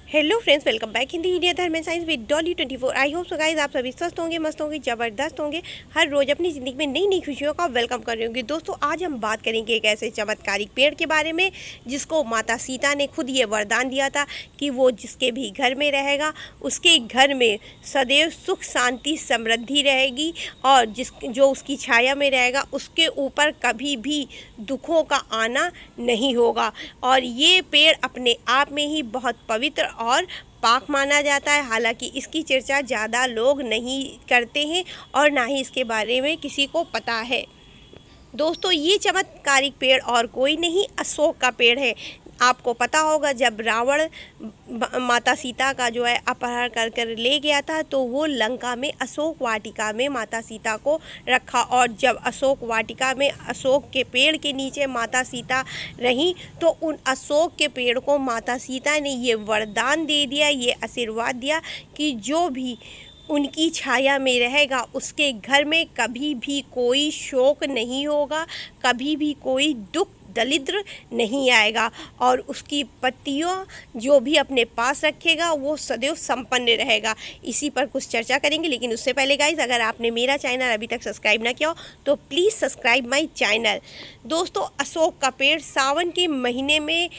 Hello friends, welcome back Hindi India धर्म and science with Dolly 24। I hope so guys आप सभी स्वस्थ होंगे, मस्त होंगे, ज़बरदस्त होंगे। हर रोज़ अपनी ज़िंदगी में नई नई खुशियों का वेलकम कर रहे होंगे। दोस्तों, आज हम बात करेंगे एक ऐसे चमत्कारिक पेड़ के बारे में जिसको माता सीता ने खुद ये वरदान दिया था कि वो जिसके भी घर में रहेगा उसके घर में सदैव सुख शांति समृद्धि रहेगी और जो उसकी छाया में रहेगा उसके ऊपर कभी भी दुखों का आना नहीं होगा। और ये पेड़ अपने आप में ही बहुत पवित्र और पाक माना जाता है। हालांकि इसकी चर्चा ज़्यादा लोग नहीं करते हैं और ना ही इसके बारे में किसी को पता है। दोस्तों, ये चमत्कारिक पेड़ और कोई नहीं, अशोक का पेड़ है। आपको पता होगा, जब रावण माता सीता का जो है अपहरण कर कर ले गया था तो वो लंका में अशोक वाटिका में माता सीता को रखा। और जब अशोक वाटिका में अशोक के पेड़ के नीचे माता सीता रहीं तो उन अशोक के पेड़ को माता सीता ने ये वरदान दे दिया, ये आशीर्वाद दिया कि जो भी उनकी छाया में रहेगा उसके घर में कभी भी कोई शोक नहीं होगा, कभी भी कोई दुख दरिद्र नहीं आएगा और उसकी पत्तियों जो भी अपने पास रखेगा वो सदैव संपन्न रहेगा। इसी पर कुछ चर्चा करेंगे, लेकिन उससे पहले गाइज, अगर आपने मेरा चैनल अभी तक सब्सक्राइब ना किया हो तो प्लीज़ सब्सक्राइब माय चैनल। दोस्तों, अशोक का पेड़ सावन के महीने में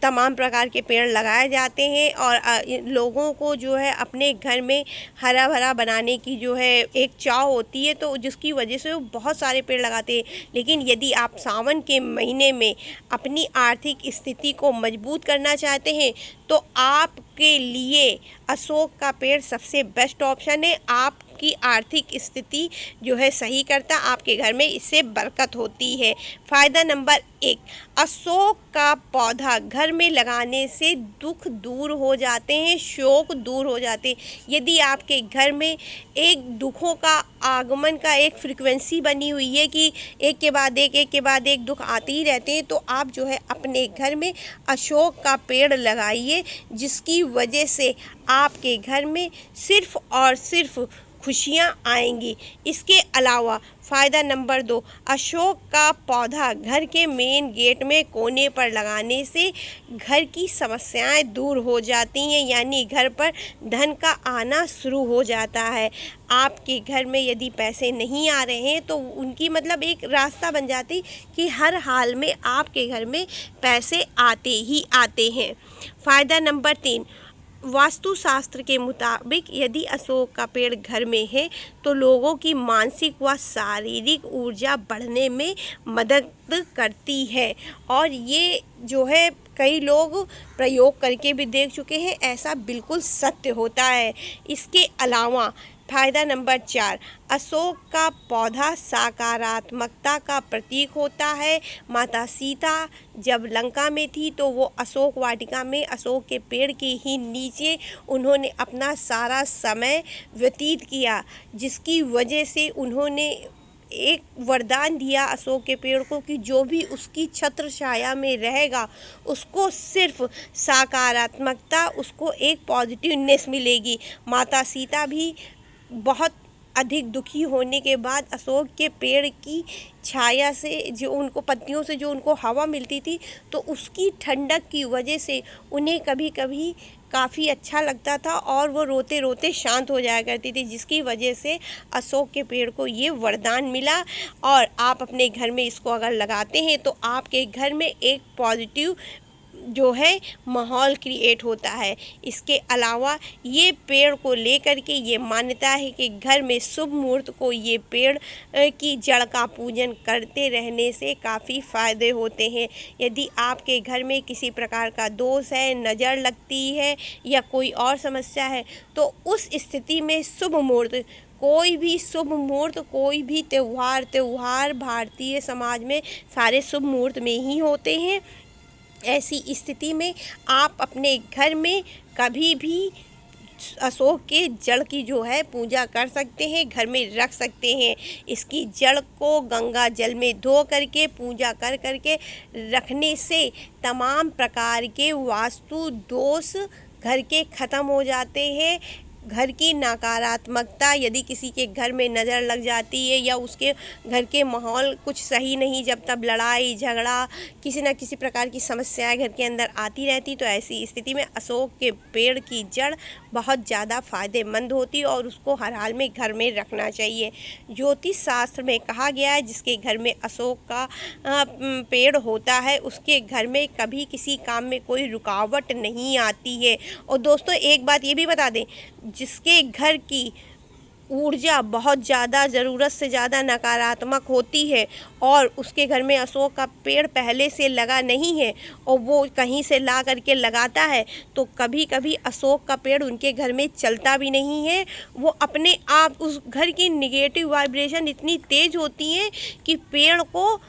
तमाम प्रकार के पेड़ लगाए जाते हैं और लोगों को जो है अपने घर में हरा भरा बनाने की जो है एक चाह होती है, तो जिसकी वजह से वो बहुत सारे पेड़ लगाते हैं। लेकिन यदि आप सावन के महीने में अपनी आर्थिक स्थिति को मजबूत करना चाहते हैं तो आपके लिए अशोक का पेड़ सबसे बेस्ट ऑप्शन है। आपकी आर्थिक स्थिति जो है सही करता, आपके घर में इससे बरकत होती है। फ़ायदा नंबर 1, अशोक का पौधा घर में लगाने से दुख दूर हो जाते हैं, शोक दूर हो जाते हैं। यदि आपके घर में एक दुखों का आगमन का एक फ्रिक्वेंसी बनी हुई है कि एक के बाद एक दुख आते ही रहते हैं, तो आप जो है अपने घर में अशोक का पेड़ लगाइए, जिसकी वजह से आपके घर में सिर्फ और सिर्फ खुशियाँ आएंगी। इसके अलावा फ़ायदा नंबर 2, अशोक का पौधा घर के मेन गेट में कोने पर लगाने से घर की समस्याएं दूर हो जाती हैं, यानी घर पर धन का आना शुरू हो जाता है। आपके घर में यदि पैसे नहीं आ रहे हैं तो उनकी मतलब एक रास्ता बन जाती कि हर हाल में आपके घर में पैसे आते ही आते हैं। फ़ायदा नंबर 3, वास्तुशास्त्र के मुताबिक यदि अशोक का पेड़ घर में है तो लोगों की मानसिक व शारीरिक ऊर्जा बढ़ने में मदद करती है। और ये जो है कई लोग प्रयोग करके भी देख चुके हैं, ऐसा बिल्कुल सत्य होता है। इसके अलावा फ़ायदा नंबर 4, अशोक का पौधा सकारात्मकता का प्रतीक होता है। माता सीता जब लंका में थी तो वो अशोक वाटिका में अशोक के पेड़ के ही नीचे उन्होंने अपना सारा समय व्यतीत किया, जिसकी वजह से उन्होंने एक वरदान दिया अशोक के पेड़ को कि जो भी उसकी छत्र छाया में रहेगा उसको सिर्फ सकारात्मकता, उसको एक पॉजिटिवनेस मिलेगी। माता सीता भी बहुत अधिक दुखी होने के बाद अशोक के पेड़ की छाया से, जो उनको पत्तियों से जो उनको हवा मिलती थी, तो उसकी ठंडक की वजह से उन्हें कभी कभी काफ़ी अच्छा लगता था और वो रोते रोते शांत हो जाया करती थी, जिसकी वजह से अशोक के पेड़ को ये वरदान मिला। और आप अपने घर में इसको अगर लगाते हैं तो आपके घर में एक पॉजिटिव जो है माहौल क्रिएट होता है। इसके अलावा ये पेड़ को लेकर के ये मान्यता है कि घर में शुभ मुहूर्त को ये पेड़ की जड़ का पूजन करते रहने से काफ़ी फ़ायदे होते हैं। यदि आपके घर में किसी प्रकार का दोष है, नज़र लगती है या कोई और समस्या है, तो उस स्थिति में शुभ मुहूर्त, कोई भी शुभ मुहूर्त, कोई भी त्यौहार भारतीय समाज में सारे शुभ मुहूर्त में ही होते हैं। ऐसी स्थिति में आप अपने घर में कभी भी अशोक के जड़ की जो है पूजा कर सकते हैं, घर में रख सकते हैं। इसकी जड़ को गंगा जल में धो करके पूजा कर करके रखने से तमाम प्रकार के वास्तु दोष घर के ख़त्म हो जाते हैं। घर की नकारात्मकता यदि किसी के घर में नज़र लग जाती है या उसके घर के माहौल कुछ सही नहीं, जब तब लड़ाई झगड़ा किसी न किसी प्रकार की समस्याएं घर के अंदर आती रहती, तो ऐसी स्थिति में अशोक के पेड़ की जड़ बहुत ज़्यादा फायदेमंद होती और उसको हर हाल में घर में रखना चाहिए। ज्योतिष शास्त्र में कहा गया है जिसके घर में अशोक का पेड़ होता है उसके घर में कभी किसी काम में कोई रुकावट नहीं आती है। और दोस्तों एक बात ये भी बता दें, जिसके घर की ऊर्जा बहुत ज़्यादा ज़रूरत से ज़्यादा नकारात्मक होती है और उसके घर में अशोक का पेड़ पहले से लगा नहीं है और वो कहीं से ला करके लगाता है, तो कभी कभी अशोक का पेड़ उनके घर में चलता भी नहीं है। वो अपने आप उस घर की निगेटिव वाइब्रेशन इतनी तेज़ होती है कि पेड़ को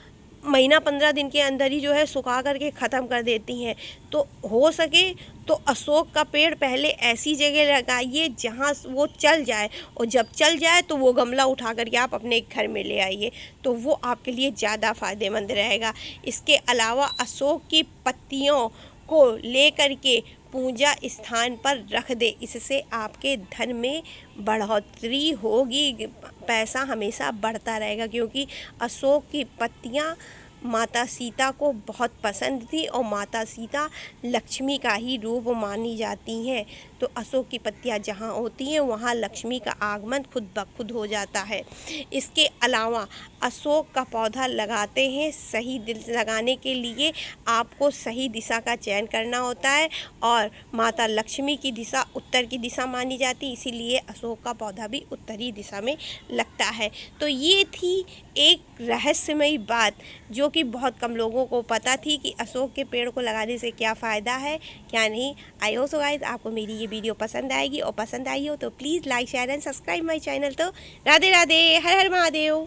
महीना 15 दिन के अंदर ही जो है सुखा करके ख़त्म कर देती हैं। तो हो सके तो अशोक का पेड़ पहले ऐसी जगह लगाइए जहाँ वो चल जाए, और जब चल जाए तो वो गमला उठा करके आप अपने घर में ले आइए, तो वो आपके लिए ज़्यादा फ़ायदेमंद रहेगा। इसके अलावा अशोक की पत्तियों को ले करके पूजा स्थान पर रख दे, इससे आपके धन में बढ़ोतरी होगी, पैसा हमेशा बढ़ता रहेगा। क्योंकि अशोक की पत्तियाँ माता सीता को बहुत पसंद थी और माता सीता लक्ष्मी का ही रूप मानी जाती हैं। तो अशोक की पत्तियाँ जहाँ होती हैं वहाँ लक्ष्मी का आगमन खुद ब खुद हो जाता है। इसके अलावा अशोक का पौधा लगाते हैं, सही लगाने के लिए आपको सही दिशा का चयन करना होता है और माता लक्ष्मी की दिशा उत्तर की दिशा मानी जाती है, इसीलिए अशोक का पौधा भी उत्तरी दिशा में लगता है। तो ये थी एक रहस्यमयी बात जो कि बहुत कम लोगों को पता थी कि अशोक के पेड़ को लगाने से क्या फ़ायदा है क्या नहीं। आई होप सो गाइस आपको मेरी ये वीडियो पसंद आएगी, और पसंद आई हो तो please like share and subscribe my channel. तो राधे राधे, हर हर महादेव।